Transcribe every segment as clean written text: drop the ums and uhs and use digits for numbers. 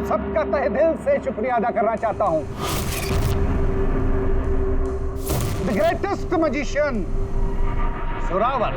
आप सबका तहे दिल से शुक्रिया अदा करना चाहता हूं। The greatest magician Zorawar.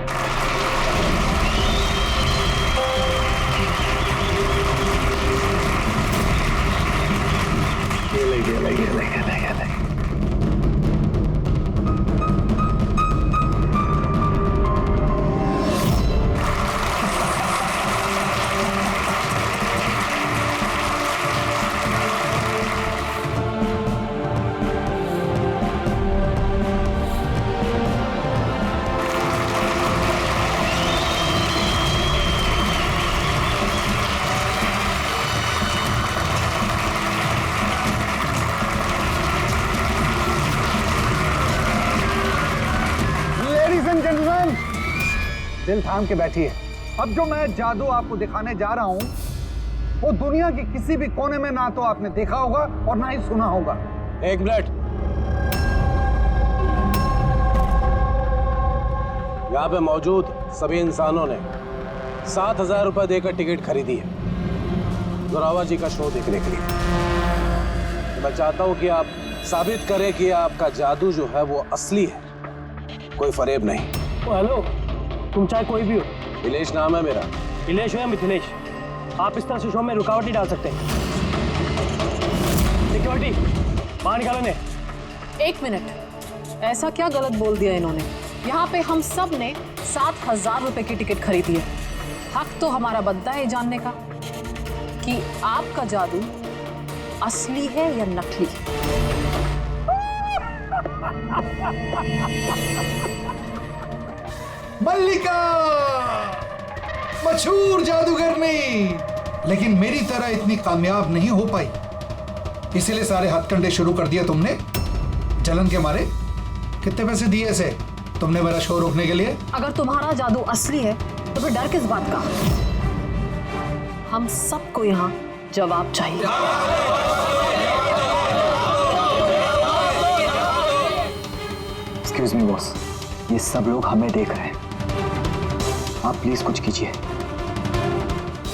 दिल थाम के बैठिए। अब जो मैं जादू आपको दिखाने जा रहा हूं वो दुनिया के किसी भी कोने में ना तो आपने देखा होगा और ना ही सुना होगा। एक मिनट, यहाँ पे मौजूद सभी इंसानों ने 7,000 रुपए देकर टिकट खरीदी है जोरावर जी का शो देखने के लिए। तो मैं चाहता हूं कि आप साबित करें कि आपका जादू जो है वो असली है, कोई फरेब नहीं। हेलो, तुम चाहे कोई भी हो। मिथिलेश नाम है मेरा। मिथिलेश हो या मिथिलेश, आप इस तरह से शो में रुकावट नहीं डाल सकते। सिक्योरिटी, बाहर निकालो ने। एक मिनट, ऐसा क्या गलत बोल दिया इन्होंने? यहाँ पे हम सब ने 7,000 रुपए की टिकट खरीदी है। हक तो हमारा बनता है जानने का कि आपका जादू असली है या नकली। मल्लिका मशहूर जादूगरनी, लेकिन मेरी तरह इतनी कामयाब नहीं हो पाई, इसीलिए सारे हथकंडे शुरू कर दिए तुमने जलन के मारे। कितने पैसे दिए इसे तुमने मेरा शो रोकने के लिए? अगर तुम्हारा जादू असली है तो फिर डर किस बात का? हम सबको यहाँ जवाब चाहिए। एक्सक्यूज मी बॉस, ये सब लोग हमें देख रहे हैं, आप प्लीज कुछ कीजिए।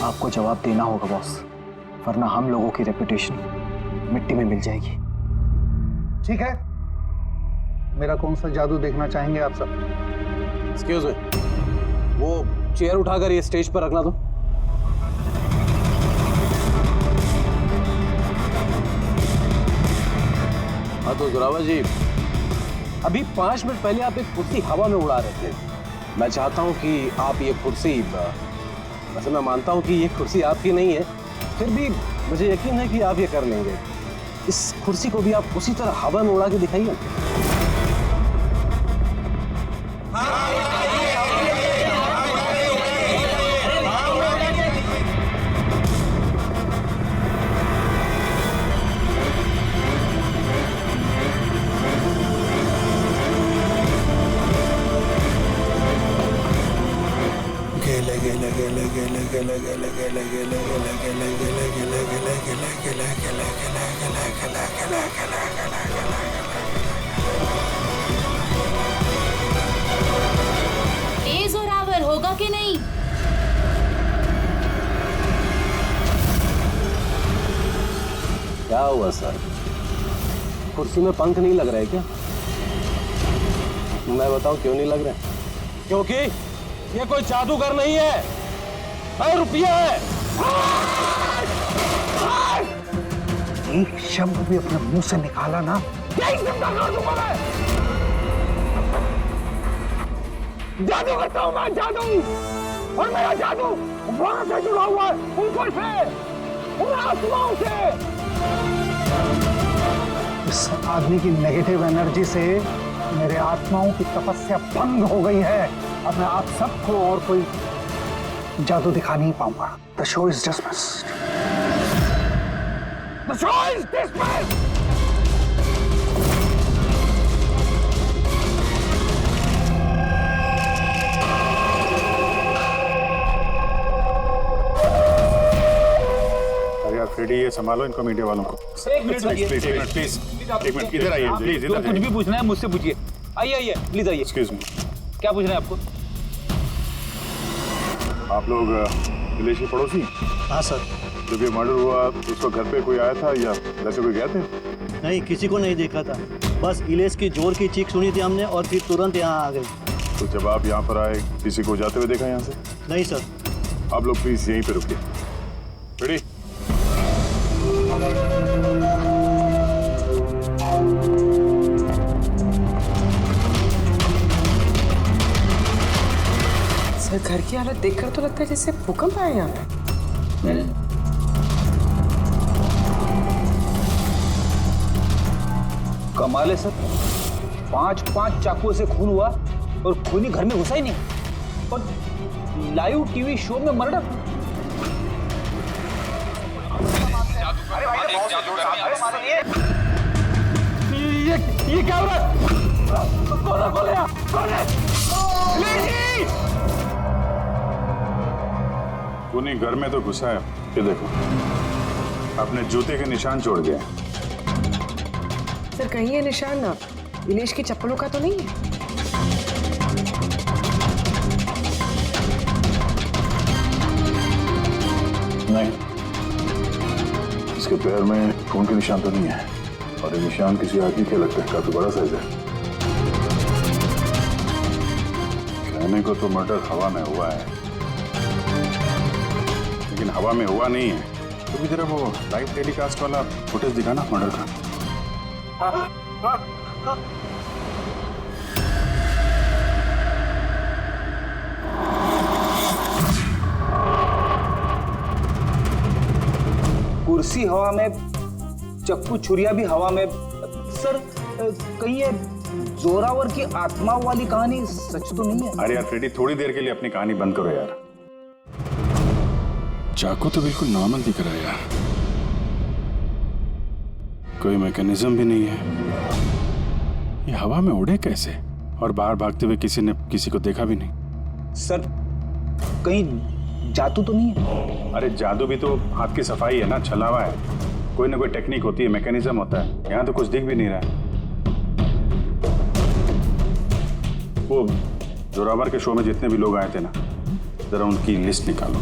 आपको जवाब देना होगा बॉस, वरना हम लोगों की रेपुटेशन मिट्टी में मिल जाएगी। ठीक है, मेरा कौन सा जादू देखना चाहेंगे आप सब? एक्सक्यूज मी, वो चेयर उठाकर ये स्टेज पर रखना। तो हाँ, तो जोरावर जी, अभी 5 मिनट पहले आप एक कुर्सी हवा में उड़ा रहे थे। मैं चाहता हूं कि आप ये कुर्सी, वैसे मैं मानता हूं कि ये कुर्सी आपकी नहीं है, फिर भी मुझे यकीन है कि आप ये कर लेंगे। इस कुर्सी को भी आप उसी तरह हवा में उड़ा के दिखाइए। ए जोरावर, होगा कि नहीं? क्या हुआ सर, कुर्सी में पंख नहीं लग रहा है क्या? मैं बताऊं क्यों नहीं लग रहा है? क्योंकि ये कोई जादूगर नहीं है, रुपया है। एक शब्द भी अपने मुंह से निकाला ना, जादू करता हूं मैं, जादू। और मेरा जादू वहां से जुड़ा हुआ है, ऊपर से, उन आसमानों से। इस आदमी की नेगेटिव एनर्जी से मेरे आत्माओं की तपस्या भंग हो गई है। अब मैं आप सबको और कोई जादू दिखा नहीं पाऊंगा। The show is dismissed. The show is dismissed. यार फ्रेडी, ये संभालो इनको, मीडिया वालों को। एक मिनट प्लीज एक मिनट इधर आइए, प्लीज इधर कुछ भी पूछना है मुझसे पूछिए। आइए प्लीज आइए। एक्सक्यूज मी, क्या पूछना है आपको? आप लोग विलेज के पड़ोसी? हाँ सर। जब ये मर्डर हुआ उस वक्त घर पे कोई आया था या घर से कोई गए थे? नहीं, किसी को नहीं देखा था। बस इलेश की जोर की चीख सुनी थी हमने और फिर तुरंत यहाँ आ गए। तो जब आप यहाँ पर आए किसी को जाते हुए देखा यहाँ से? नहीं सर। आप लोग प्लीज यहीं पे रुकिए। रेडी? सर घर की हालत देखकर तो लगता है जैसे भूकंप आया यहाँ पे। कमाल है सर, 5 चाकुओं से खून हुआ और खूनी घर में घुसा ही नहीं। और लाइव टीवी शो में मर्डर। ये क्या हो रहा है? खूनी घर में तो घुसा है। ये देखो, अपने जूते के निशान छोड़ गए। सर कहीं ये निशान ना इलेश की चप्पलों का तो नहीं है? नहीं, इसके पैर में खून के निशान तो नहीं है और ये निशान किसी आदमी के लगता है। काफी बड़ा साइज है। कहने को तो मर्डर हवा में हुआ है, लेकिन हवा में हुआ नहीं है। तो भी जरा वो लाइव टेलीकास्ट वाला फुटेज दिखाना मर्डर का। कुर्सी हवा में, चक्कू छुरिया भी हवा में। सर कहीं ये जोरावर की आत्मा वाली कहानी सच तो नहीं है? अरे यार फ्रेडी, थोड़ी देर के लिए अपनी कहानी बंद करो यार। चाकू तो बिल्कुल नॉर्मल दिख रहा है यार, कोई मैकेनिज्म भी नहीं है। ये हवा में उड़े कैसे? और बाहर भागते हुए किसी ने किसी को देखा भी नहीं। सर कहीं जादू तो नहीं है? अरे जादू भी तो हाथ की सफाई है ना, छलावा है। कोई ना कोई टेक्निक होती है, मैकेनिज्म होता है। यहाँ तो कुछ दिख भी नहीं रहा है। वो जोरावर के शो में जितने भी लोग आए थे ना, जरा उनकी लिस्ट निकालो।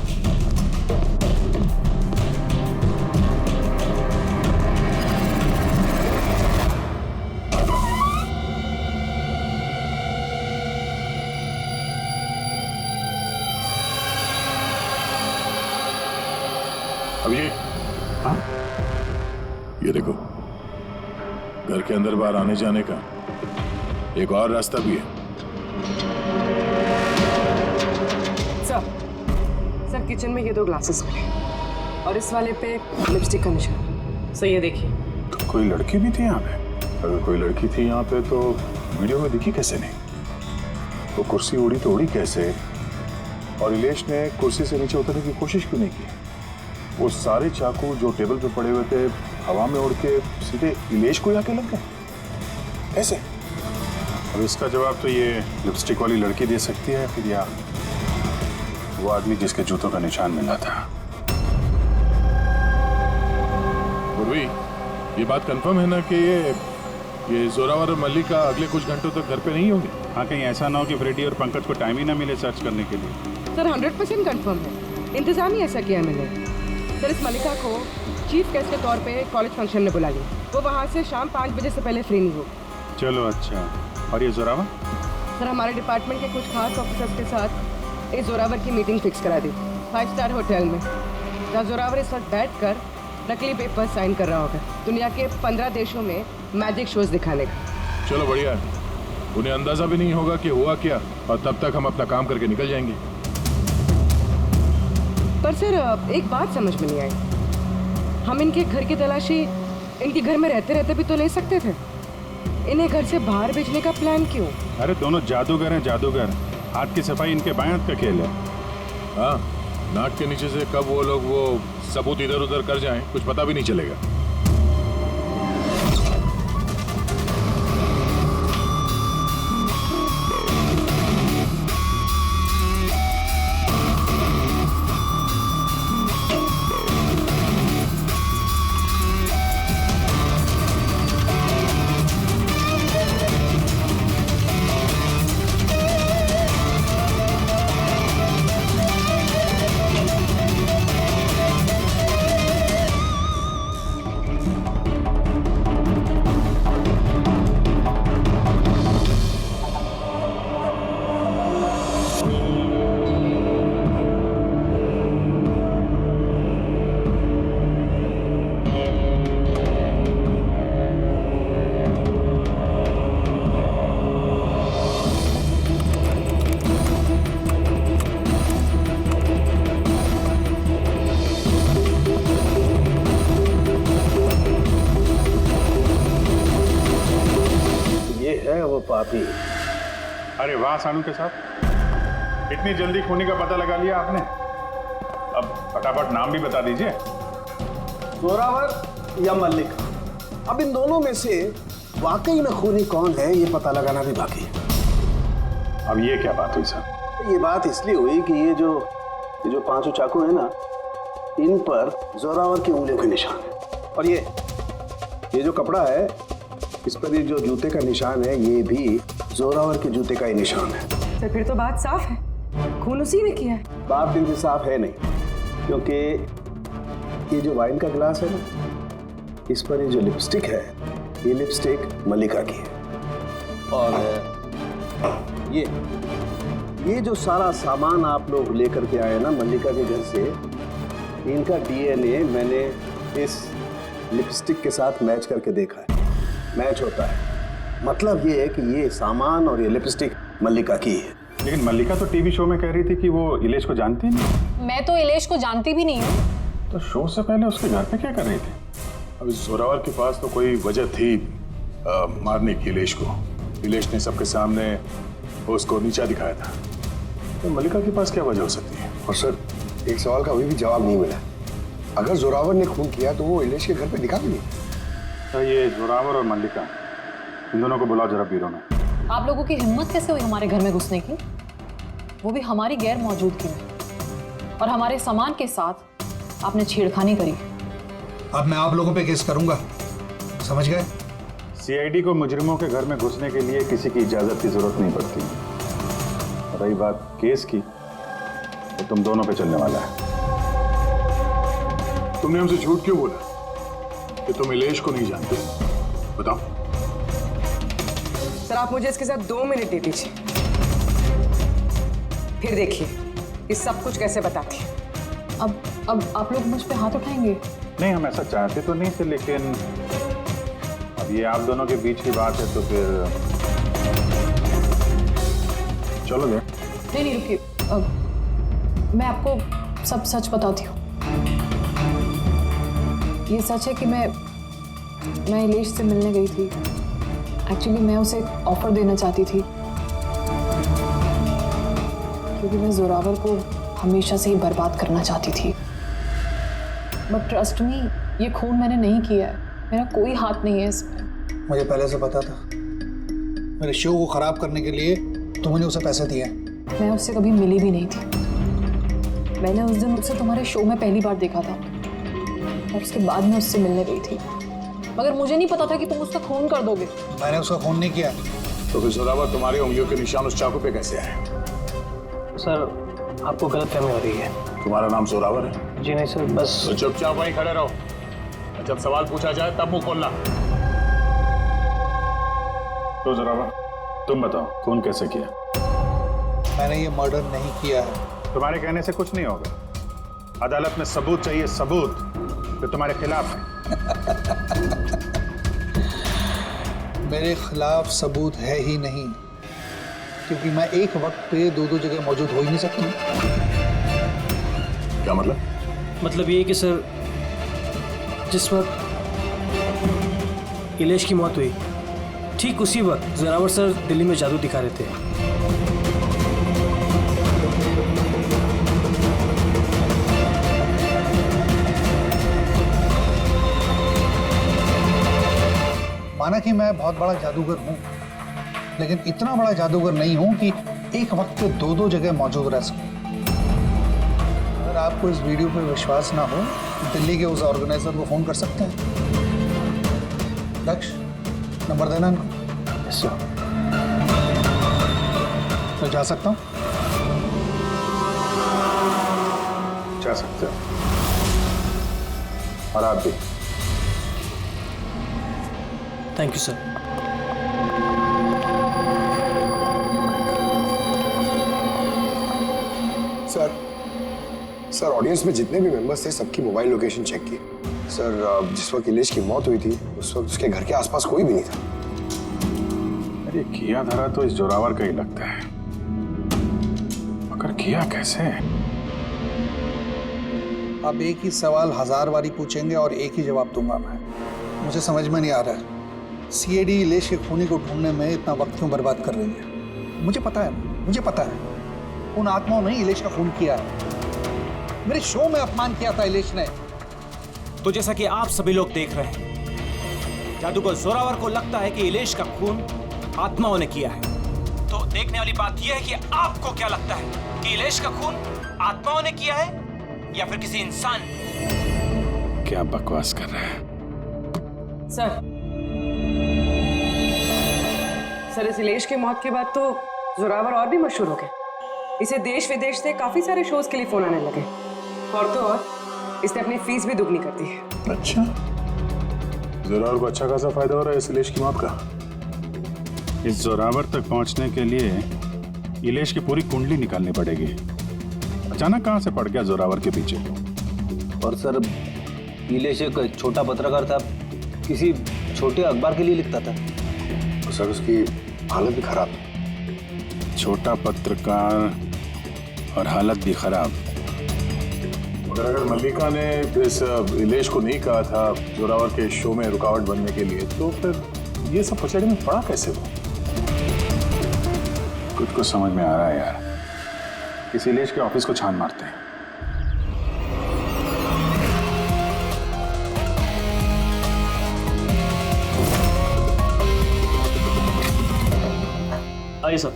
अब ये देखो, घर के अंदर बाहर आने जाने का एक और रास्ता भी है। सर किचन में ये 2 ग्लासेस मिले और इस वाले पे लिपस्टिक का निशान। सर ये देखिए। तो कोई लड़की भी थी यहाँ पे? अगर कोई लड़की थी यहाँ पे तो वीडियो में दिखी कैसे नहीं? वो कुर्सी उड़ी तो उड़ी कैसे? और इलेश ने कुर्सी से नीचे उतरने की कोशिश क्यों नहीं की? वो सारे चाकू जो टेबल पे पड़े हुए थे हवा में उड़ के सीधे इलेश को आके लग गए कैसे? अब इसका जवाब तो ये लिपस्टिक वाली लड़की दे सकती है, फिर या वो आदमी जिसके जूतों का निशान मिला था। पूर्वी, ये बात कंफर्म है ना कि ये जोरावर और मल्लिका अगले कुछ घंटों तक घर पे नहीं होंगे? हाँ, कहीं ऐसा ना हो कि फ्रेडी और पंकज को टाइम ही ना मिले सर्च करने के लिए। सर 100% कंफर्म है, इंतजाम ही ऐसा किया मैंने। सर इस मल्लिका को चीफ गेस्ट के तौर पे कॉलेज फंक्शन में बुला लिया। वो वहाँ से शाम 5 बजे से पहले फ्री नहीं हो। चलो अच्छा। और ये जोरावर? सर हमारे डिपार्टमेंट के कुछ खास ऑफिसर्स के साथ इस जोरावर की मीटिंग फिक्स करा दी 5 स्टार होटल में, जहाँ जोरावर इस वक्त बैठ कर नकली पेपर साइन कर रहा होगा दुनिया के 15 देशों में मैजिक शोज दिखाने का। चलो बढ़िया है, उन्हें अंदाजा भी नहीं होगा कि हुआ क्या, और तब तक हम अपना काम करके निकल जाएंगे। पर सर एक बात समझ में नहीं आई, हम इनके घर की तलाशी इनके घर में रहते रहते भी तो ले सकते थे। इन्हें घर से बाहर भेजने का प्लान क्यों? अरे दोनों जादूगर हैं, जादूगर। हाथ की सफाई इनके बाएं हाथ का खेल है। हाँ, नाक के नीचे से कब वो लोग वो सबूत इधर उधर कर जाएं, कुछ पता भी नहीं चलेगा। बाकी। अरे वाह सानू के साथ, इतनी जल्दी खूनी का पता लगा लिया आपने। अब फटाफट नाम भी बता दीजिए। जोरावर या मल्लिक, अब इन दोनों में से वाकई में खूनी कौन है ये पता लगाना भी बाकी है। अब ये क्या बात हुई सर? ये बात इसलिए हुई कि ये जो 5 चाकू है ना, इन पर जोरावर की उंगलियों के निशान है। और ये जो कपड़ा है, इस पर ये जो जूते का निशान है, ये भी जोरावर के जूते का ही निशान है। तो फिर तो बात साफ है, खून उसी ने किया है। बात दिन से साफ है नहीं, क्योंकि ये जो वाइन का गिलास है ना, इस पर ये जो लिपस्टिक है, ये लिपस्टिक मल्लिका की है। और ये जो सारा सामान आप लोग लेकर के आए ना मल्लिका के घर से, इनका डीएनए मैंने इस लिपस्टिक के साथ मैच करके देखा है, मैच होता है। मतलब ये है कि ये सामान और ये लिपस्टिक मल्लिका की है। लेकिन मल्लिका तो टीवी शो में कह रही थी कि वो इलेश को जानती नहीं। मैं तो इलेश को जानती भी नहीं हूँ। तो शो से पहले उसके घर पे क्या कर रही थी? अब इस जोरावर के पास तो कोई वजह थी मारने की इलेश को। इलेश ने सबके सामने उसको नीचा दिखाया था, तो मल्लिका के पास क्या वजह हो सकती है? और सर, एक सवाल का अभी भी जवाब नहीं मिला। अगर जोरावर ने खून किया तो वो इलेश के घर पे दिखा भी नहीं। तो ये जोरावर और मल्लिका, इन दोनों को बुलाओ जरा ब्यूरो में। आप लोगों की हिम्मत कैसे हुई हमारे घर में घुसने की, वो भी हमारी गैर मौजूदगी में, और हमारे सामान के साथ आपने छेड़खानी करी। अब मैं आप लोगों पे केस करूंगा, समझ गए? सीआईडी को मुजरिमों के घर में घुसने के लिए किसी की इजाजत की जरूरत नहीं पड़ती। रही बात केस की, तो तुम दोनों पे चलने वाला है। तुमने हमसे झूठ क्यों बोला कि तुम इलेश को नहीं जानते? बताओ। सर, आप मुझे इसके साथ 2 मिनट दे दीजिए, फिर देखिए ये सब कुछ कैसे बताती है। अब आप लोग मुझ पे हाथ उठाएंगे? नहीं, हम ऐसा चाहते तो नहीं थे, लेकिन अब ये आप दोनों के बीच की बात है तो फिर चलो गए। नहीं रुकिए, मैं आपको सब सच बताती हूँ। ये सच है कि मैं इलेश से मिलने गई थी। एक्चुअली मैं उसे एक ऑफर देना चाहती थी, क्योंकि मैं जोरावर को हमेशा से ही बर्बाद करना चाहती थी। बट ट्रस्ट मी, ये खून मैंने नहीं किया है, मेरा कोई हाथ नहीं है इसमें। मुझे पहले से पता था। मेरे शो को खराब करने के लिए तुमने उसे पैसे दिए। मैं उससे कभी मिली भी नहीं थी। मैंने उस दिन उसे तुम्हारे शो में पहली बार देखा था, और उसके बाद मैं उससे मिलने गई थी, मगर मुझे नहीं पता था कि तुम उसका खून कर दोगे। मैंने उसका खून नहीं किया। तो फिर जोरावर तुम्हारी उंगलियों के निशान उस चाकू पे कैसे आए? सर, आपको गलतफहमी हो रही है। तुम्हारा नाम जोरावर है? जी नहीं सर, बस। तो चुपचाप वहीं खड़े रहो, जब सवाल पूछा जाए तब मुंह खोलना। तो जोरावर, तुम बताओ, खून कैसे किया? मैंने ये मर्डर नहीं किया है। तुम्हारे कहने से कुछ नहीं होगा। अदालत में सबूत चाहिए, सबूत जो तुम्हारे खिलाफ है। मेरे खिलाफ सबूत है ही नहीं, क्योंकि मैं एक वक्त पे 2 जगह मौजूद हो ही नहीं सकता। क्या मतलब? मतलब ये कि सर, जिस वक्त इलेश की मौत हुई, ठीक उसी वक्त जोरावर सर दिल्ली में जादू दिखा रहे थे। माना कि मैं बहुत बड़ा जादूगर हूं, लेकिन इतना बड़ा जादूगर नहीं हूं कि एक वक्त पे 2 जगह मौजूद रह सकूं। अगर आपको इस वीडियो पर विश्वास ना हो, दिल्ली के उस ऑर्गेनाइजर को फोन कर सकते हैं। लक्ष्य, नंबर देना इनको। Yes sir. तो जा सकता हूं? जा सकते हो। और आप भी। Thank you sir. Sir, audience में जितने भी मेंबर्स थे सबकी मोबाइल लोकेशन चेक की। सर, जिस वक्त इलेश की मौत हुई थी उस वक्त उसके घर के आसपास कोई भी नहीं था। अरे किया धरा तो इस जोरावर का ही लगता है, मगर किया कैसे? अब एक ही सवाल 1000 बारी पूछेंगे और एक ही जवाब दूंगा मैं। मुझे समझ में नहीं आ रहा है सीआईडी इलेश के खूनी को ढूंढने में इतना वक्त क्यों बर्बाद कर रही है? मुझे पता है, मुझे पता है उन आत्माओं ने इलेश का खून किया है। मेरे शो में अपमान किया था इलेश ने। तो जैसा कि आप सभी लोग देख रहे हैं, जादूगर जोरावर को लगता है कि इलेश का खून आत्माओं ने किया है। तो देखने वाली बात यह है कि आपको क्या लगता है कि इलेश का खून आत्माओं ने किया है या फिर किसी इंसान ने? क्या बकवास कर रहा है? सर इस इलेश की मौत के बाद तो जोरावर और भी मशहूर हो गए। इसे देश विदेश से काफी सारे शोज के लिए फोन आने लगे, और तो और इसने अपनी फीस भी दुगनी कर दी है। अच्छा, जोरावर को अच्छा खासा फायदा हो रहा है इस इलेश की मौत का। इस जोरावर तक पहुंचने के लिए इलेश की पूरी कुंडली निकालनी पड़ेगी। अचानक कहां से पड़ गया जोरावर के पीछे? और सर, इलेश एक छोटा पत्रकार था, किसी छोटे अखबार के लिए लिखता था। तो सर उसकी हालत भी खराब। छोटा पत्रकार और हालत भी खराब। मगर अगर मल्लिका ने इस इलेश को नहीं कहा था जोरावर के शो में रुकावट बनने के लिए, तो फिर ये सब पचड़े में पड़ा कैसे वो? कुछ को समझ में आ रहा है यार। इस इलेश के ऑफिस को छान मारते हैं। आइए सर।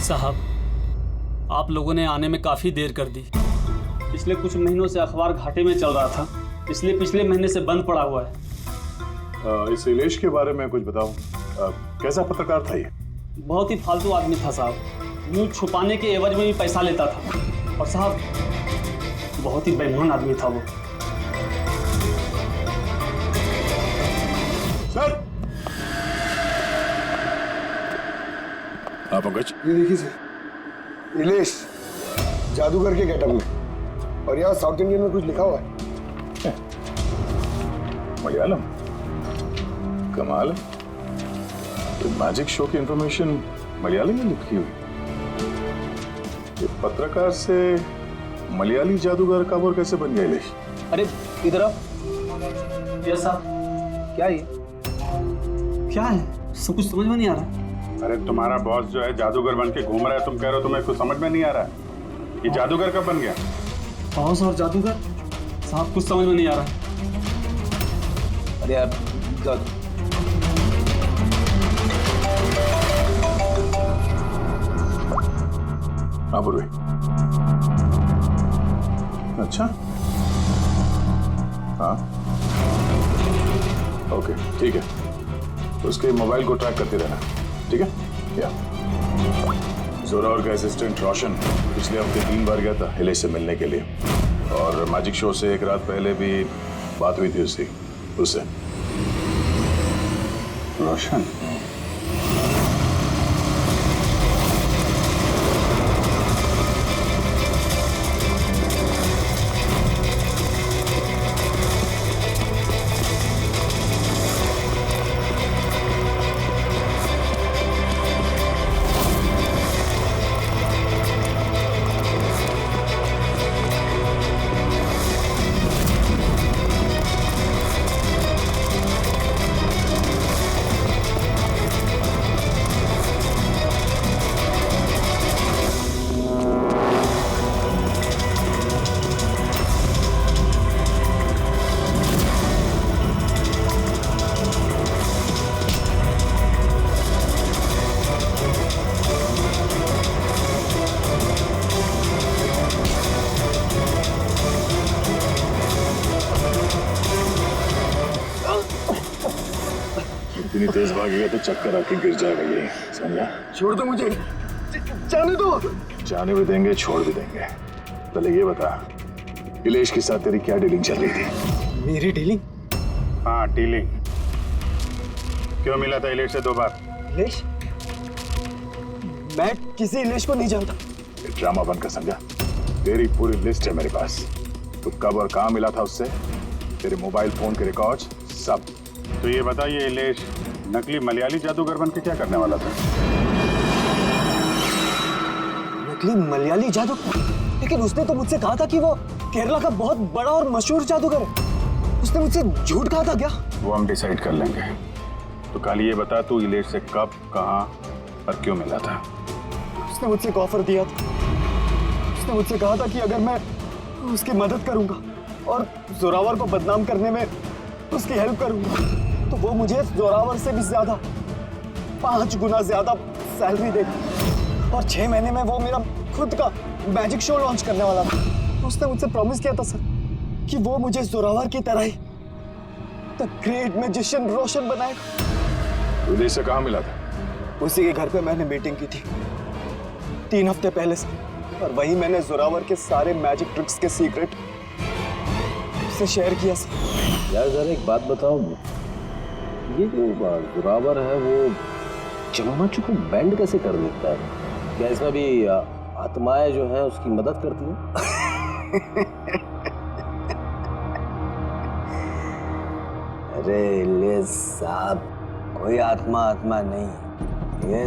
साहब, आप लोगों ने आने में काफ़ी देर कर दी। पिछले कुछ महीनों से अखबार घाटे में चल रहा था, इसलिए पिछले महीने से बंद पड़ा हुआ है। इस इलेश के बारे में कुछ बताओ। कैसा पत्रकार था ये? बहुत ही फालतू आदमी था साहब। न्यूज छुपाने के एवज में भी पैसा लेता था, और साहब बहुत ही बेईमान आदमी था वो। सर, आप पंकज, ये देखिए सर, इलेश जादूगर के गेटअप में, और यहाँ साउथ इंडियन में कुछ लिखा हुआ है। मलयालम, कमाल है। तो मैजिक शो की इंफॉर्मेशन मलयालम में लिखी हुई। ये पत्रकार से मलयाली जादूगर कब और कैसे बन गया इलेश? अरे इधर आओ। यस साहब। क्या ये? क्या है? सब कुछ समझ में नहीं आ रहा। अरे तुम्हारा बॉस जो है जादूगर बन के घूम रहा है, तुम कह रहे हो तुम्हें कुछ समझ में नहीं आ रहा है। ये जादूगर कब बन गया? बॉस और जादूगर साहब कुछ समझ में नहीं आ रहा। अरे यार, हाँ पूर्वी। अच्छा, हाँ ओके, ठीक है। उसके मोबाइल को ट्रैक करते रहना, ठीक है? या जोरावर का असिस्टेंट रोशन पिछले हफ्ते 3 बार गया था इलेश से मिलने के लिए, और मैजिक शो से एक रात पहले भी बात हुई थी उससे। रोशन? इतनी तेज भागेगा तो चक्कर आके गिर जाएगा ये, समझा? छोड़ दो मुझे, जाने दो। जाने भी देंगे, छोड़ भी देंगे। पहले ये बता, इलेश के साथ तेरी क्या डीलिंग चल रही थी? मेरी डीलिंग? हाँ, डीलिंग। क्यों मिला था इलेश से 2 बार? इलेश? मैं किसी इलेश को नहीं जानता। ये ड्रामा बंद कर, समझा? तेरी पूरी लिस्ट है मेरे पास। तो कब और कहाँ मिला था उससे, तेरे मोबाइल फोन के रिकॉर्ड्स, सब। तो ये बता, ये इलेश नकली मलयाली जादूगर बन के क्या करने वाला था? नकली मलयाली जादू, लेकिन उसने तो मुझसे कहा था कि वो केरला का बहुत बड़ा और मशहूर जादूगर है। उसने मुझसे झूठ कहा था क्या? वो हम डिसाइड कर लेंगे। तो कल ये बता तू इलेश से कब, कहाँ और क्यों मिला था? उसने मुझसे एक ऑफर दिया था। उसने मुझसे कहा था कि अगर मैं उसकी मदद करूंगा और जोरावर को बदनाम करने में उसकी हेल्प करूंगा तो वो मुझे जोरावर से भी ज्यादा 5 गुना ज्यादा सैलरी देगा और 6 महीने में वो मेरा खुद का मैजिक शो लॉन्च करने वाला था। उसने मुझसे प्रॉमिस किया था सर कि वो मुझे जोरावर की तरह ही द ग्रेट मैजिशियन रोशन बनाएगा। विदेश से कहाँ मिला था? उसी के घर पे मैंने मीटिंग की थी 3 हफ्ते पहले से, और वही मैंने जोरावर के सारे मैजिक ट्रिक्स के सीक्रेट उससे शेयर किया सर। यार जरा एक बात बताओ, ये जो जोरावर है वो चम्मच को बैंड कैसे कर देता है? क्या इसमें भी आत्माएं जो हैं उसकी मदद करती हैं? अरे इलियास साहब, कोई आत्मा नहीं, ये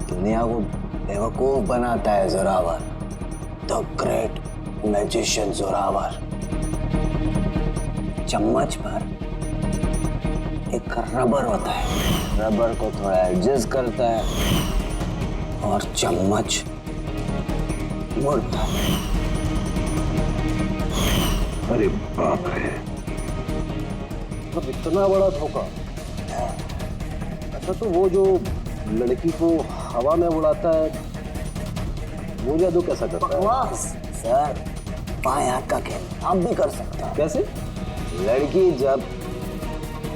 दुनिया को बेवकूफ बनाता है Zorawar, the great magician Zorawar. चम्मच पर एक रबर होता है, रबर को थोड़ा एडजस्ट करता है और चम्मच मुड़ता है। अरे बाप रे, तो इतना बड़ा धोखा। अच्छा, तो वो जो लड़की को हवा में उड़ाता है वो जादू कैसा करता है? बकवास सर, बाएं हाथ का खेल आप भी कर सकते हैं। कैसे? लड़की जब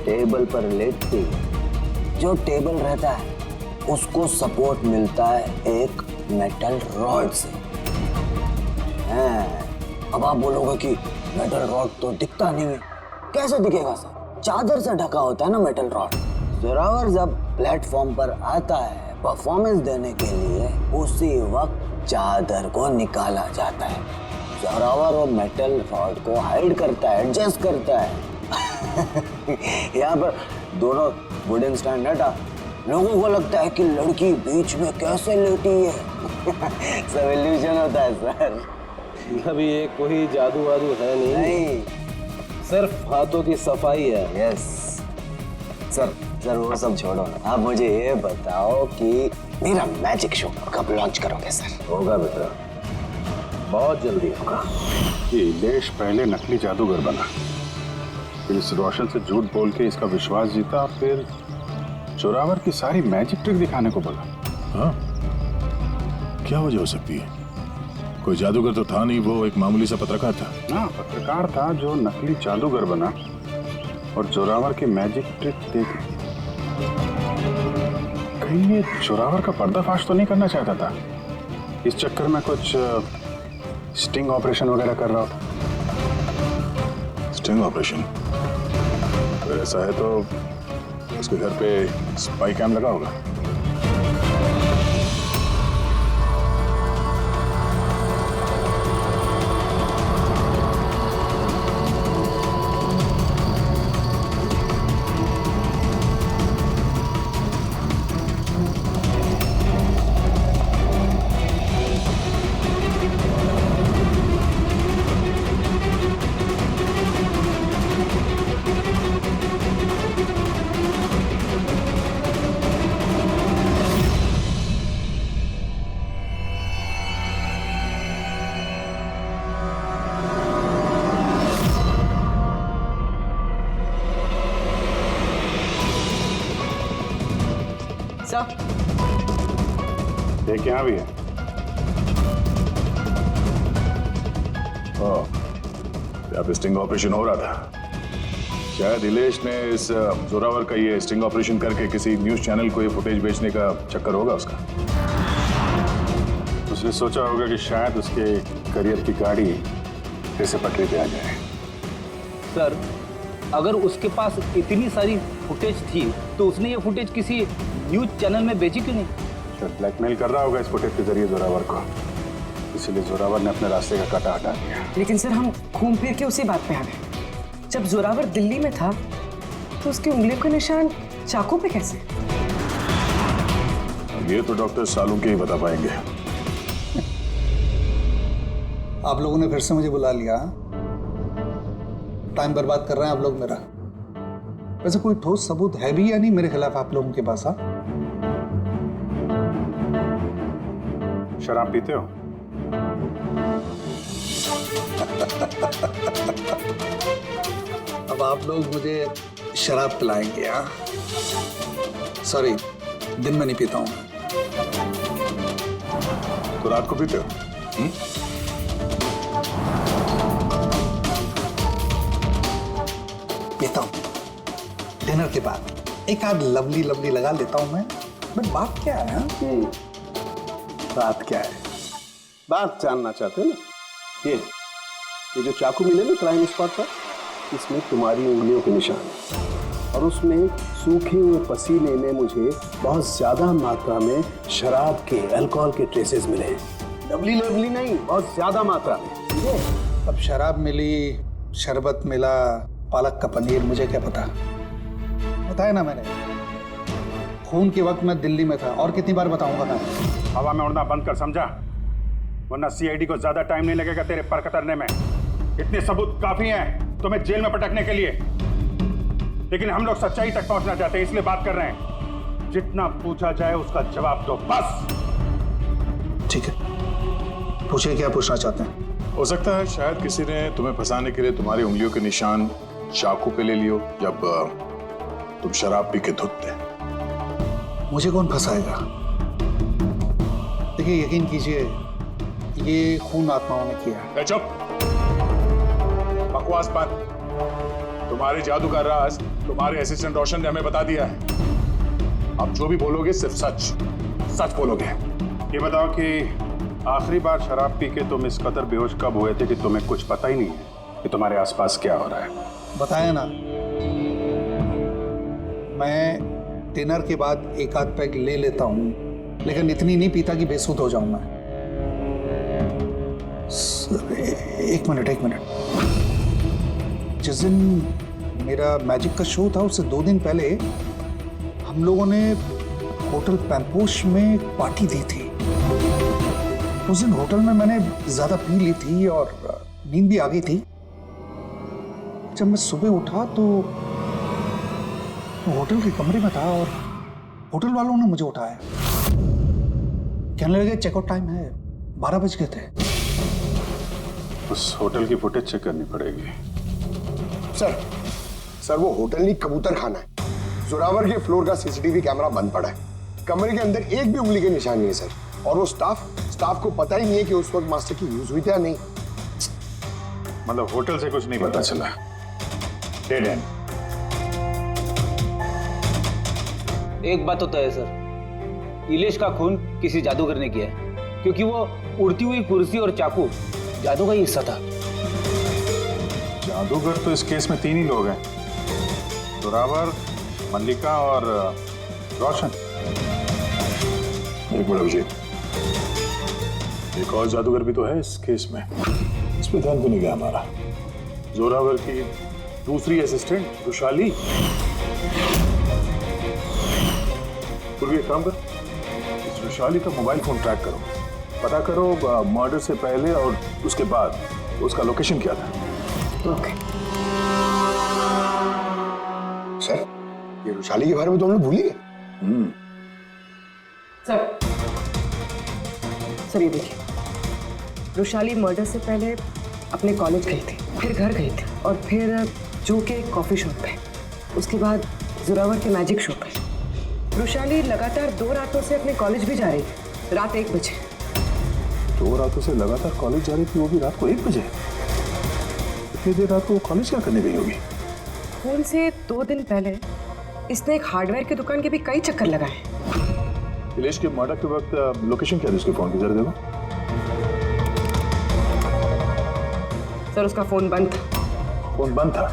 टेबल पर लेटती है, जो टेबल रहता है उसको सपोर्ट मिलता है एक मेटल रॉड से। अब आप बोलोगे कि मेटल रॉड तो दिखता नहीं है। कैसे दिखेगा सर? चादर से ढका होता है ना मेटल रॉड। जोरावर जब प्लेटफॉर्म पर आता है परफॉर्मेंस देने के लिए, उसी वक्त चादर को निकाला जाता है। जोरावर वो मेटल रॉड को हाइड करता है, एडजस्ट करता है। यहाँ पर दोनों वुडन स्टैंड हटा, लोगों को लगता है कि लड़की बीच में कैसे लेटी है। सब इल्यूजन होता है सर। अभी ये कोई जादू वादू है नहीं, सिर्फ हाथों की सफाई है। यस सर, वो सब छोड़ो ना, आप मुझे ये बताओ कि मेरा मैजिक शो कब लॉन्च करोगे सर? होगा बेटा, बहुत जल्दी होगा। ये इलेश पहले नकली जादूगर बना, फिर इस रोशन से झूठ बोल के इसका विश्वास जीता, फिर जोरावर की सारी मैजिक ट्रिक दिखाने को बोला। हाँ, क्या वजह हो सकती है? कोई जादूगर तो था नहीं, वो एक मामूली सा पत्रकार था। हाँ, पत्रकार था जो नकली जादूगर बना और जोरावर की मैजिक ट्रिक देख ली। कहीं ये जोरावर का पर्दाफाश तो नहीं करना चाहता था? इस चक्कर में कुछ स्टिंग ऑपरेशन वगैरह कर रहा था। Sting operation? अगर ऐसा है तो उसके घर पे स्पाई कैम लगा होगा। एक यहाँ भी है। यहाँ पे स्टिंग ऑपरेशन हो रहा था। शायद इलेश ने इस जोरावर का ये स्टिंग ऑपरेशन करके किसी न्यूज चैनल को ये फुटेज बेचने का चक्कर होगा उसका। उसने सोचा होगा कि शायद उसके करियर की गाड़ी फिर से पटरी पे आ जाए। सर, अगर उसके पास इतनी सारी फुटेज थी तो उसने ये फुटेज किसी न्यूज चैनल में बेची क्यों नहीं? शायद ब्लैकमेल कर रहा होगा इस फुटेज के जरिए जोरावर को, इसीलिए जोरावर ने अपने रास्ते का कांटा हटा दिया। लेकिन सर, हम घूम फिर के उसी बात पे आ गए। जब जोरावर दिल्ली में था तो उसकी उंगलियों के निशान चाकू पे कैसे? ये तो डॉक्टर सालू के ही बता पाएंगे। आप लोगों ने फिर से मुझे बुला लिया। टाइम बर्बाद कर रहे हैं आप लोग मेरा। वैसे कोई ठोस सबूत है भी या नहीं मेरे खिलाफ आप लोगों के पास? हाँ, शराब पीते हो? अब आप लोग मुझे शराब पिलाएंगे? हाँ, सॉरी, दिन में नहीं पीता हूं। तो रात को पीते हो? पीता हूं डिनर के बाद। एक आध लवली लवली लगा लेता हूं मैं। बट बात क्या है? हाँ? बात क्या है? बात जानना चाहते हो ना? ये जो चाकू मिले ना क्राइम स्पॉट पर, इसमें तुम्हारी उंगलियों के निशान है और उसमें सूखे हुए पसीने में मुझे बहुत ज्यादा मात्रा में शराब के, अल्कोहल के ट्रेसेस मिले हैं। लवली लवली नहीं, बहुत ज्यादा मात्रा में। अब शराब मिली, शरबत मिला, पालक का पनीर, मुझे क्या पता? बताया ना मैंने, खून के वक्त मैं दिल्ली में था। और कितनी बार बताऊंगा मैं? हवा में उड़ना बंद कर, समझा? वरना सीआईडी को ज्यादा टाइम नहीं लगेगा तेरे पर कतरने में। इतने सबूत काफी हैं तुम्हें जेल में पटकने के लिए। लेकिन हम लोग सच्चाई तक पहुंचना चाहते हैं, इसलिए बात कर रहे हैं। जितना पूछा जाए उसका जवाब दो, बस। ठीक है, पूछिए क्या पूछना चाहते हैं। हो सकता है शायद किसी ने तुम्हें फंसाने के लिए तुम्हारी उंगलियों के निशान चाकू पे ले लियो जब तुम शराब पी के धुत थे। मुझे कौन फंसाएगा? देखिए, यकीन कीजिए, ये खून आत्माओं ने किया है। चुप, बकवास बंद। तुम्हारे जादू का राज तुम्हारे असिस्टेंट रोशन ने हमें बता दिया है। अब जो भी बोलोगे सिर्फ सच सच बोलोगे। ये बताओ कि आखिरी बार शराब पी के तुम इस कदर बेहोश कब हुए थे कि तुम्हें कुछ पता ही नहीं है कि तुम्हारे आसपास क्या हो रहा है? बताया ना, मैं डिनर के बाद एक आध पैग ले लेता हूं, लेकिन इतनी नहीं पीता कि बेसुध हो जाऊं मैं। एक मिनट। जिस दिन मेरा मैजिक का शो था उससे 2 दिन पहले हम लोगों ने होटल पैम्पोश में पार्टी दी थी। उस दिन होटल में मैंने ज्यादा पी ली थी और नींद भी आ गई थी। जब मैं सुबह उठा तो होटल के कमरे में था और होटल वालों ने मुझे उठाया। कहने लगे चेकआउट टाइम है, 12 बज गए थे। उस होटल की फुटेज चेक करनी पड़ेगी। सर वो होटल नहीं, कबूतर खाना है। जोरावर के फ्लोर का सीसीटीवी कैमरा बंद पड़ा है। कमरे के अंदर एक भी उंगली के निशान नहीं है सर। और वो स्टाफ को पता ही नहीं है कि उस वक्त मास्टर की यूज हुई थी या नहीं। मतलब होटल से कुछ नहीं पता चला? Dead and. एक बात तो तय है सर, इलेश का खून किसी जादूगर ने किया है, क्योंकि वो उड़ती हुई कुर्सी और चाकू जादू का ही हिस्सा था। जादूगर तो इस केस में 3 ही लोग हैं, जोरावर, मल्लिका और रोशन। एक मिनट अभिजीत, एक और जादूगर भी तो है इस केस में। इस पे ध्यान क्यों नहीं गया हमारा? जोरावर की दूसरी असिस्टेंट रुशाली। पूर्वी एक काम कर, इस रुशाली का मोबाइल फोन ट्रैक करो, पता करो मर्डर से पहले और उसके बाद उसका लोकेशन क्या था। ओके सर, ये रुशाली के बारे में तो हम लोग भूल ही गए। सर ये देखिए, रुशाली मर्डर से पहले अपने कॉलेज गई थी, फिर घर गई थी और फिर जो के कॉफी शॉप पे, उसके बाद जोरावर के मैजिक शो पे। रुशाली लगातार 2 रातों से अपने कॉलेज भी जा रही थी, रात 1 बजे। 2 रातों से लगातार कॉलेज जा रही थी, वो भी रात को 1 बजे? इतनी देर रात को कॉलेज क्या करने गई होगी? खून से 2 दिन पहले इसने एक हार्डवेयर की दुकान के भी कई चक्कर लगाए। इलेश के मर्डर के वक्त लोकेशन क्या थी उसके फोन की, जरा देखो। सर उसका फोन बंद था। फोन बंद था?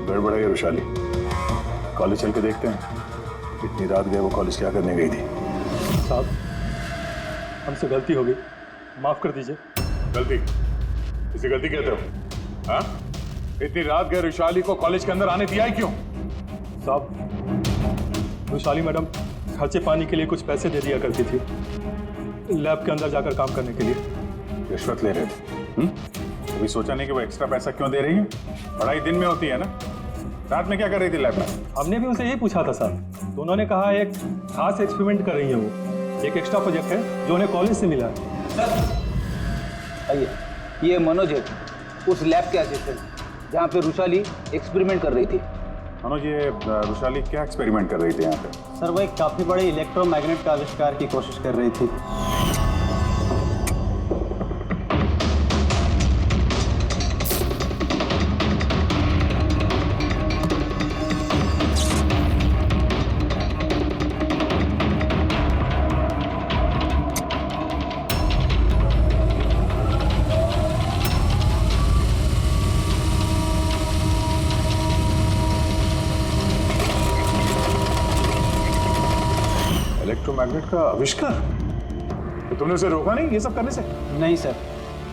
गड़बड़ है रुशाली, कॉलेज चल के देखते हैं। इतनी रात गए वो कॉलेज क्या करने गई थी? साहब, हमसे गलती हो गई, माफ कर दीजिए। गलती? इसे गलती कहते हो? हाँ? इतनी रात गए रुशाली को कॉलेज के अंदर आने दिया ही क्यों? साहब, रुशाली मैडम खर्चे पानी के लिए कुछ पैसे दे दिया करती थी। लैब के अंदर जाकर काम करने के लिए। रिश्वत ले रहे थे? कभी सोचा नहीं कि वो एक्स्ट्रा पैसा क्यों दे रही है? पढ़ाई दिन में होती है ना, रात में क्या कर रही थी लैब में? हमने भी उनसे यही पूछा था सर, तो उन्होंने कहा एक खास एक्सपेरिमेंट कर रही है वो, एक एक्स्ट्रा प्रोजेक्ट है जो उन्हें कॉलेज से मिला है। आइए, ये मनोज है, उस लैब के असिस्टेंट जहाँ पे रुशाली एक्सपेरिमेंट कर रही थी। मनोज, ये रुशाली क्या एक्सपेरिमेंट कर रही थी यहाँ पे? सर वो एक काफ़ी बड़े इलेक्ट्रोमैग्नेट का आविष्कार की कोशिश कर रही थी। इलेक्ट्रोमैग्नेट का आविष्कार? तो तुमने उसे रोका नहीं ये सब करने से? नहीं सर,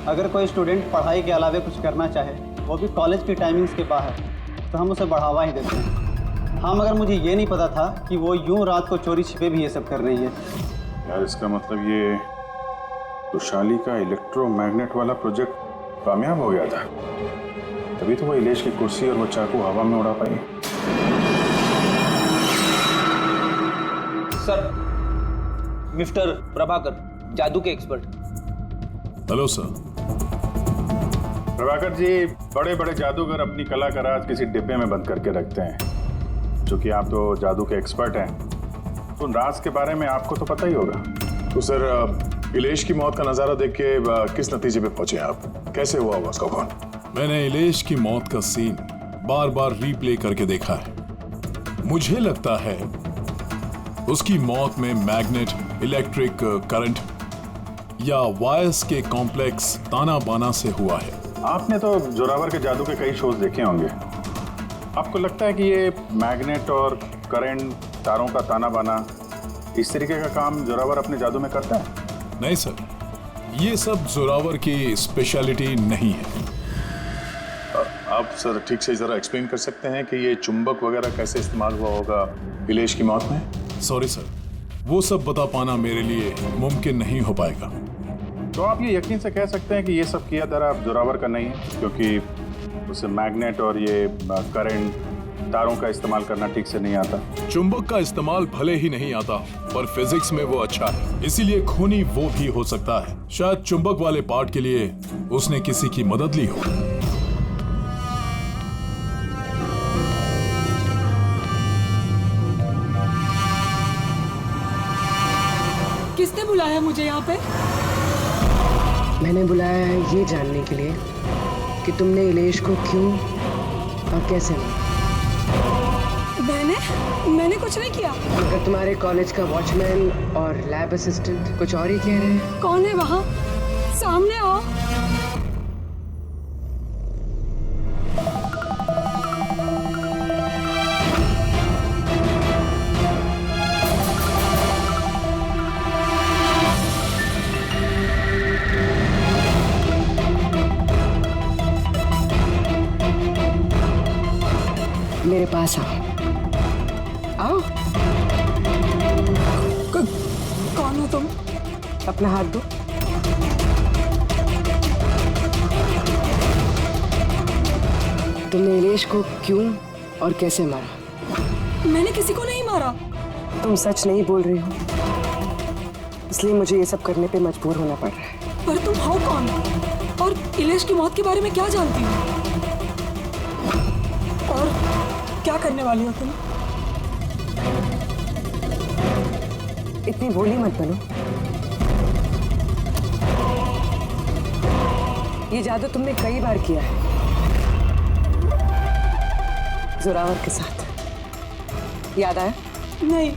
अगर कोई स्टूडेंट पढ़ाई के अलावा कुछ करना चाहे, वो भी कॉलेज की टाइमिंग्स के बाहर, तो हम उसे बढ़ावा ही देते हैं। हाँ, मगर मुझे ये नहीं पता था कि वो यूं रात को चोरी छिपे भी ये सब कर रही है। यार इसका मतलब ये रुशाली का इलेक्ट्रोमैग्नेट वाला प्रोजेक्ट कामयाब हो गया था, तभी तो वो इलेश की कुर्सी और वो चाकू हवा में उड़ा पाई। सर, मिस्टर प्रभाकर, जादू के expert. Hello sir. Prabhakar ji, बड़े बड़े जादूगर अपनी कला का राज किसी डिब्बे में बंद करके रखते हैं। चूंकि आप तो जादू के एक्सपर्ट हैं, तो उन राज के बारे में आपको तो पता ही होगा। तो सर, इलेश की मौत का नजारा देख के किस नतीजे पे पहुंचे आप? कैसे हुआ होगा उसका खून? मैंने इलेश की मौत का सीन बार बार रीप्ले करके देखा है। मुझे लगता है उसकी मौत में मैग्नेट, इलेक्ट्रिक करंट या वायर्स के कॉम्प्लेक्स ताना बाना से हुआ है। आपने तो जोरावर के जादू के कई शोज देखे होंगे। आपको लगता है कि ये मैग्नेट और करंट, तारों का ताना बाना, इस तरीके का काम जोरावर अपने जादू में करता है? नहीं सर, ये सब जोरावर की स्पेशलिटी नहीं है। आप सर ठीक से जरा एक्सप्लेन कर सकते हैं कि ये चुंबक वगैरह कैसे इस्तेमाल हुआ होगा इलेश की मौत में? सॉरी सर, वो सब बता पाना मेरे लिए मुमकिन नहीं हो पाएगा। तो आप ये यकीन से कह सकते हैं कि ये सब किया दरा जोरावर का नहीं है, क्योंकि उसे मैग्नेट और ये करंट, तारों का इस्तेमाल करना ठीक से नहीं आता। चुंबक का इस्तेमाल भले ही नहीं आता, पर फिजिक्स में वो अच्छा है, इसीलिए खूनी वो भी हो सकता है। शायद चुंबक वाले पार्ट के लिए उसने किसी की मदद ली हो। किसने बुलाया मुझे यहाँ पे? मैंने बुलाया है ये जानने के लिए कि तुमने इलेश को क्यों और कैसे मारा। मैंने कुछ नहीं किया। अगर तुम्हारे कॉलेज का वॉचमैन और लैब असिस्टेंट कुछ और ही कह रहे हैं। कौन है वहाँ? सामने आओ। मेरे पास आओ। आओ। कौन हो तुम? अपना हाथ दो। तुमने इलेश को क्यों और कैसे मारा? मैंने किसी को नहीं मारा। तुम सच नहीं बोल रही हो, इसलिए मुझे ये सब करने पे मजबूर होना पड़ रहा है। पर तुम हो कौन और इलेश की मौत के बारे में क्या जानती हो? और क्या करने वाली हो तुम? इतनी भोली मत बनो। ये जादू तुमने कई बार किया है जोरावर के साथ, याद आया? नहीं,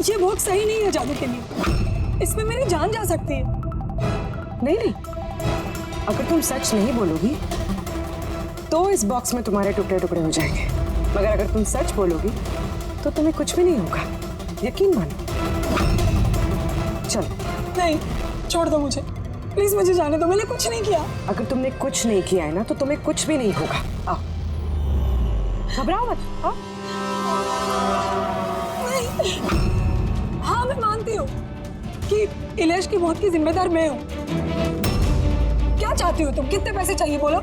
ये बहुत सही नहीं है जादू के लिए। इसमें मेरी जान जा सकती है। नहीं नहीं, अगर तुम सच नहीं बोलोगी तो इस बॉक्स में तुम्हारे टुकड़े टुकड़े हो जाएंगे, मगर अगर तुम सच बोलोगी तो तुम्हें कुछ भी नहीं होगा, यकीन मानो। चलो। नहीं, छोड़ दो मुझे, प्लीज मुझे जाने दो, मैंने कुछ नहीं किया। अगर तुमने कुछ नहीं किया है ना तो तुम्हें कुछ भी नहीं होगा। आओ, घबराओ मत। आओ। नहीं। हाँ मैं मानती हूँ, कि इलेश की मौत की जिम्मेदार मैं हूँ। क्या चाहती हो तुम? कितने पैसे चाहिए बोलो?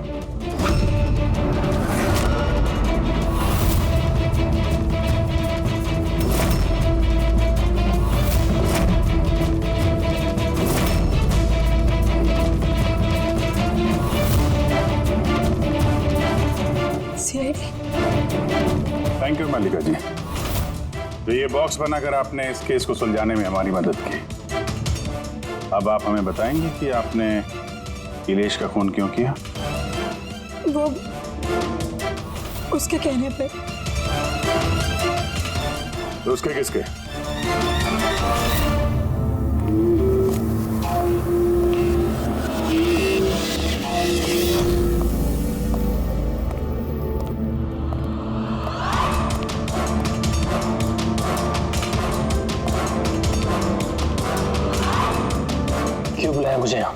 थैंक यू मल्लिका जी। तो ये बॉक्स बनाकर आपने इस केस को सुलझाने में हमारी मदद की। अब आप हमें बताएंगे कि आपने इलेश का खून क्यों किया? वो उसके कहने पे। तो उसके किसके? क्यों बुलाया मुझे यहाँ?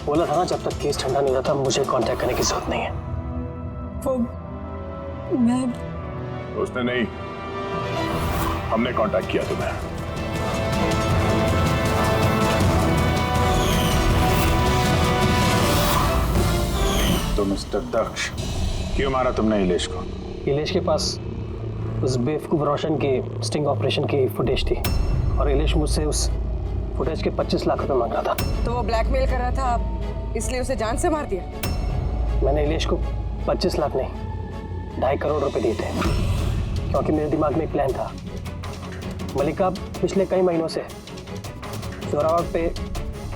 बोला था ना जब तक केस ठंडा नहीं होता मुझे कांटेक्ट करने की जरूरत नहीं है। वो मैं उसने नहीं, हमने कांटेक्ट किया तुम्हें। तो मिस्टर दक्ष, क्यों मारा तुमने इलेश को? इलेश के पास उस बेवकूफ रोशन के स्टिंग ऑपरेशन की फुटेज थी और इलेश मुझसे उस फुटेज के 25 लाख रुपए मांग रहा था। तो वो ब्लैकमेल कर रहा था, इसलिए उसे जान से मार दिया? मैंने इलेश को 25 लाख नहीं 2.5 करोड़ रुपए दिए थे, क्योंकि मेरे दिमाग में एक प्लान था। मल्लिका पिछले कई महीनों से जोरावर पे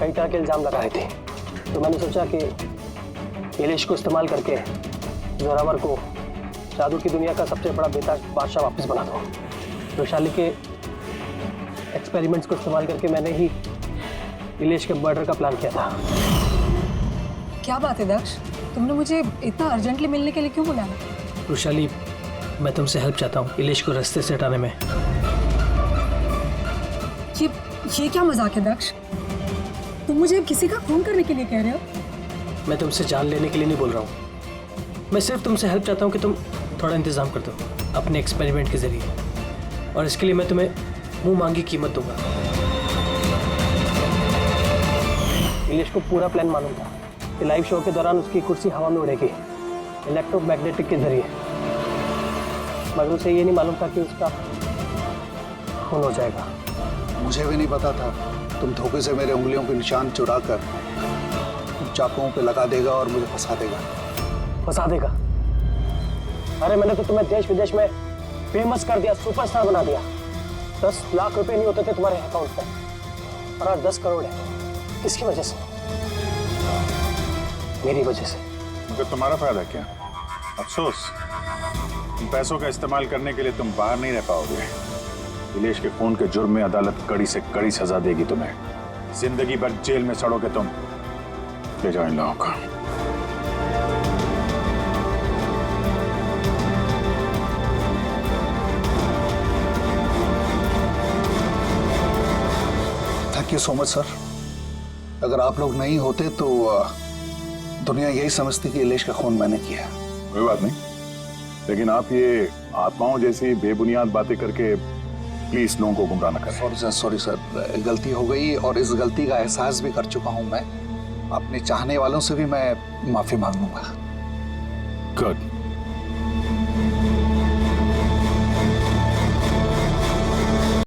कई तरह के इल्जाम लगा रही थी, तो मैंने सोचा कि इलेश को इस्तेमाल करके जोरावर को जादू की दुनिया का सबसे बड़ा बेताज बादशाह वापस बना दूं। वैशाली के एक्सपेरिमेंट्स को इस्तेमाल करके मैंने ही इलेश के मर्डर का प्लान किया था। क्या बात है दक्ष, तुमने मुझे इतना अर्जेंटली मिलने के लिए क्यों बुलाया? वैशाली, मैं तुमसे हेल्प चाहता हूँ इलेश को रास्ते से हटाने में। ये क्या मजाक है दक्ष? तुम मुझे किसी का खून करने के लिए कह रहे हो? मैं तुमसे जान लेने के लिए नहीं बोल रहा हूँ, मैं सिर्फ तुमसे हेल्प चाहता हूँ कि तुम थोड़ा इंतजाम कर दो अपने एक्सपेरिमेंट के जरिए, और इसके लिए मैं तुम्हें मुंह मांगी कीमत दूंगा। इलेश को पूरा प्लान मालूम था कि लाइव शो के दौरान उसकी कुर्सी हवा में उड़ेगी इलेक्ट्रोमैग्नेटिक के जरिए, मगर उसे ये नहीं मालूम था कि उसका खून हो जाएगा। मुझे भी नहीं पता था तुम धोखे से मेरे उंगलियों के निशान चुराकर चाकुओं पे लगा देगा और मुझे फंसा देगा। फंसा देगा? अरे मैंने तो तुम्हें देश विदेश में फेमस कर दिया, सुपरस्टार बना दिया। 10 लाख रुपए नहीं होते थे तुम्हारे अकाउंट पे, और आज 10 करोड़ है। किसकी वजह से? मेरी वजह से। मगर तुम्हारा फायदा क्या? अफसोस, पैसों का इस्तेमाल करने के लिए तुम बाहर नहीं रह पाओगे। इलेश के खून के जुर्म में अदालत कड़ी से कड़ी सजा देगी तुम्हें। जिंदगी भर जेल में सड़ोगे तुम। ले जाओ इन लोगों को। Thank you so much sir. अगर आप लोग नहीं होते तो दुनिया यही समझती कि इलेश का खून मैंने किया। कोई बात नहीं, लेकिन आप ये आत्माओं जैसी बेबुनियाद बातें करके प्लीज लोगों को गुमराह न करें। सॉरी सर, गलती हो गई और इस गलती का एहसास भी कर चुका हूं मैं। अपने चाहने वालों से भी मैं माफी मांग लूंगा। गुड।